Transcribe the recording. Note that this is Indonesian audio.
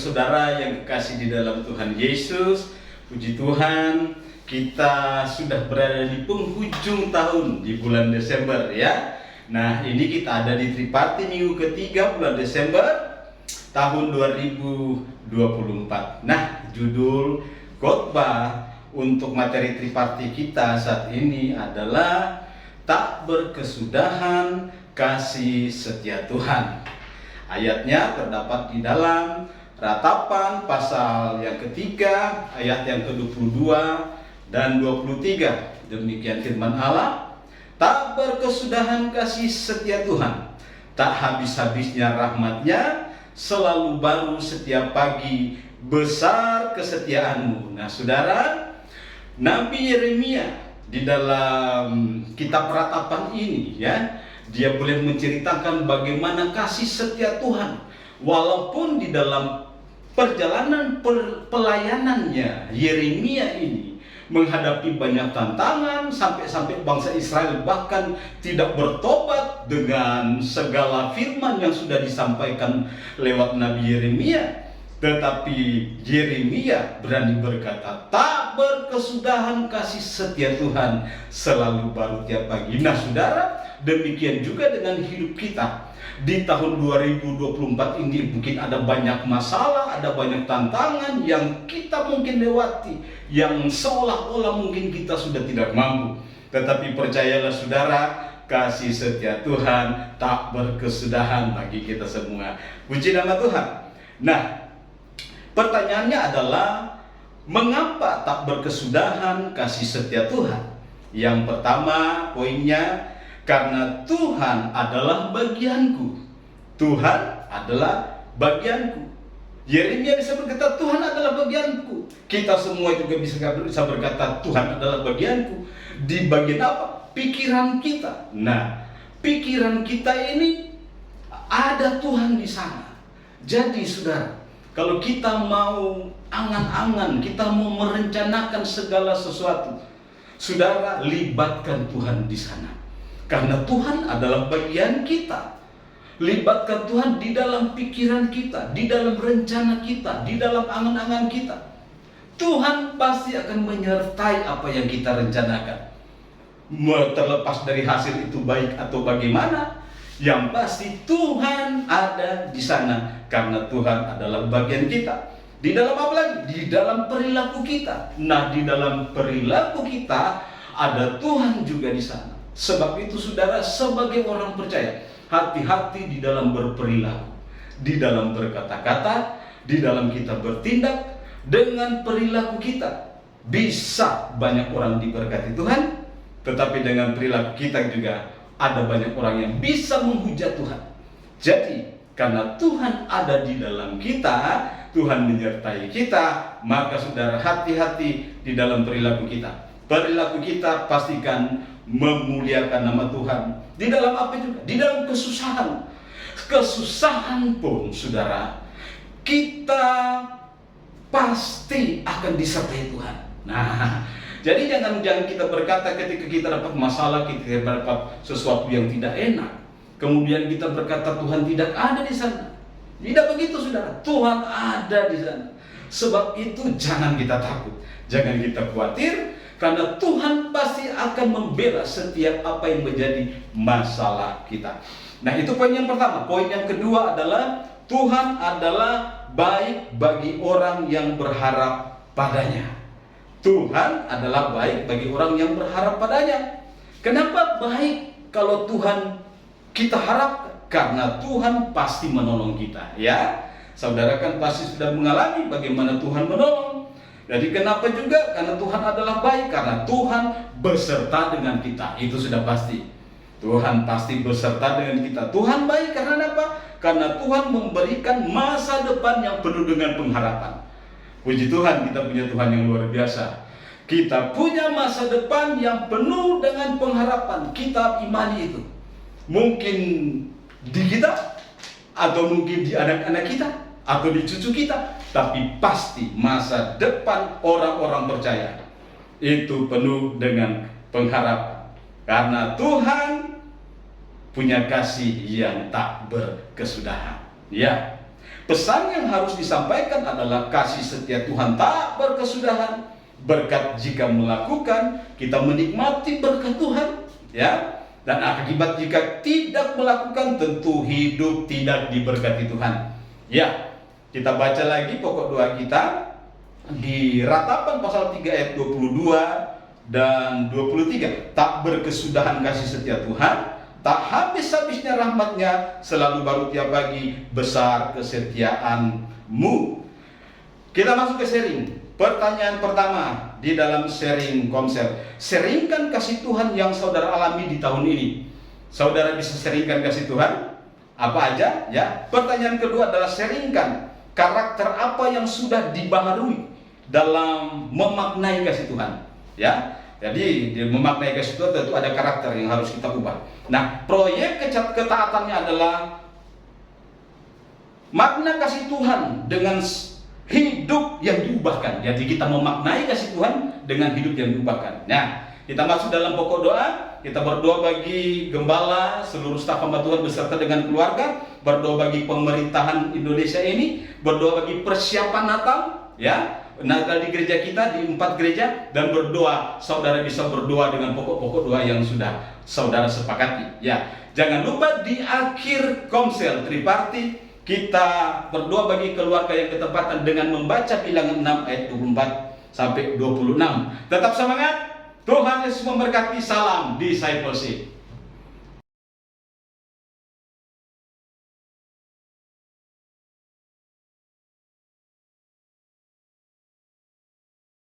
saudara yang kekasih di dalam Tuhan Yesus, puji Tuhan, kita sudah berada di penghujung tahun di bulan Desember ya. Nah, ini kita ada di Triparti minggu ketiga bulan Desember tahun 2024. Nah, judul khotbah untuk materi Triparti kita saat ini adalah tak berkesudahan kasih setia Tuhan. Ayatnya terdapat di dalam Ratapan pasal yang ketiga, ayat yang ke-22 dan 23. Demikian firman Allah, tak berkesudahan kasih setia Tuhan, tak habis-habisnya rahmat-Nya, selalu baru setiap pagi, besar kesetiaanmu. Nah saudara, Nabi Yeremia di dalam kitab Ratapan ini ya, dia boleh menceritakan bagaimana kasih setia Tuhan. Walaupun di dalam perjalanan pelayanannya, Yeremia ini menghadapi banyak tantangan, sampai-sampai bangsa Israel bahkan tidak bertobat dengan segala firman yang sudah disampaikan lewat Nabi Yeremia. Tetapi Yeremia berani berkata, tak berkesudahan kasih setia Tuhan, selalu baru tiap pagi. Nah saudara, demikian juga dengan hidup kita. Di tahun 2024 ini mungkin ada banyak masalah, ada banyak tantangan yang kita mungkin lewati, yang seolah-olah mungkin kita sudah tidak mampu. Tetapi percayalah saudara, kasih setia Tuhan tak berkesudahan bagi kita semua. Puji nama Tuhan. Nah, pertanyaannya adalah, mengapa tak berkesudahan kasih setia Tuhan? Yang pertama poinnya, karena Tuhan adalah bagianku. Tuhan adalah bagianku. Yeremia bisa berkata, Tuhan adalah bagianku. Kita semua juga bisa berkata, Tuhan adalah bagianku. Di bagian apa? Pikiran kita. Nah, pikiran kita ini ada Tuhan di sana. Jadi saudara, kalau kita mau angan-angan, kita mau merencanakan segala sesuatu, saudara, libatkan Tuhan di sana. Karena Tuhan adalah bagian kita. Libatkan Tuhan di dalam pikiran kita, di dalam rencana kita, di dalam angan-angan kita. Tuhan pasti akan menyertai apa yang kita rencanakan. Terlepas dari hasil itu baik atau bagaimana, yang pasti Tuhan ada di sana. Karena Tuhan adalah bagian kita. Di dalam apa lagi? Di dalam perilaku kita. Nah, di dalam perilaku kita ada Tuhan juga di sana. Sebab itu saudara, sebagai orang percaya, hati-hati di dalam berperilaku, di dalam berkata-kata, di dalam kita bertindak. Dengan perilaku kita bisa banyak orang diberkati Tuhan, tetapi dengan perilaku kita juga ada banyak orang yang bisa menghujat Tuhan. Jadi karena Tuhan ada di dalam kita, Tuhan menyertai kita, maka saudara, hati-hati di dalam perilaku kita. Perilaku kita pastikan memuliakan nama Tuhan. Di dalam apa juga? Di dalam kesusahan. Kesusahan pun saudara, kita pasti akan disertai Tuhan. Nah, jadi jangan kita berkata ketika kita dapat masalah, kita dapat sesuatu yang tidak enak, kemudian kita berkata Tuhan tidak ada di sana. Tidak begitu saudara, Tuhan ada di sana. Sebab itu jangan kita takut, jangan kita khawatir, karena Tuhan pasti akan membela setiap apa yang menjadi masalah kita. Nah, itu poin yang pertama. Poin yang kedua adalah Tuhan adalah baik bagi orang yang berharap padanya. Tuhan adalah baik bagi orang yang berharap padanya. Kenapa baik kalau Tuhan kita harap? Karena Tuhan pasti menolong kita, ya. Saudara kan pasti sudah mengalami bagaimana Tuhan menolong. Jadi kenapa juga? Karena Tuhan adalah baik, karena Tuhan beserta dengan kita. Itu sudah pasti. Tuhan pasti beserta dengan kita. Tuhan baik karena apa? Karena Tuhan memberikan masa depan yang penuh dengan pengharapan. Puji Tuhan, kita punya Tuhan yang luar biasa. Kita punya masa depan yang penuh dengan pengharapan. Kita imani itu. Mungkin di kita, atau mungkin di anak-anak kita, atau di cucu kita, tapi pasti masa depan orang-orang percaya itu penuh dengan pengharapan. Karena Tuhan punya kasih yang tak berkesudahan. Ya. Pesan yang harus disampaikan adalah kasih setia Tuhan tak berkesudahan. Berkat jika melakukan, kita menikmati berkat Tuhan, ya. Dan akibat jika tidak melakukan, tentu hidup tidak diberkati Tuhan. Ya, kita baca lagi pokok doa kita di Ratapan pasal 3 ayat 22 dan 23. Tak berkesudahan kasih setia Tuhan, tak habis-habisnya rahmatnya, selalu baru tiap pagi, besar kesetiaanmu. Kita masuk ke sharing. Pertanyaan pertama di dalam sharing komsel. Sharingkan kasih Tuhan yang saudara alami di tahun ini. Saudara bisa sharingkan kasih Tuhan apa aja, ya. Pertanyaan kedua adalah sharingkan karakter apa yang sudah dibaharui dalam memaknai kasih Tuhan, ya. Jadi memaknai kasih Tuhan tentu ada karakter yang harus kita ubah. Nah, proyek ketaatannya adalah makna kasih Tuhan dengan hidup yang diubahkan. Jadi kita memaknai kasih Tuhan dengan hidup yang diubahkan. Nah, kita masuk dalam pokok doa. Kita berdoa bagi gembala, seluruh staf hamba Tuhan beserta dengan keluarga. Berdoa bagi pemerintahan Indonesia ini. Berdoa bagi persiapan Natal, ya. Natal di gereja kita, di 4 gereja. Dan berdoa, saudara bisa berdoa dengan pokok-pokok doa yang sudah saudara sepakati, ya. Jangan lupa di akhir komsel tripartit kita berdoa bagi keluarga yang ketepatan dengan membaca Bilangan 6 ayat 24 sampai 26. Tetap semangat. Tuhan Yesus memberkati. Salam discipleship.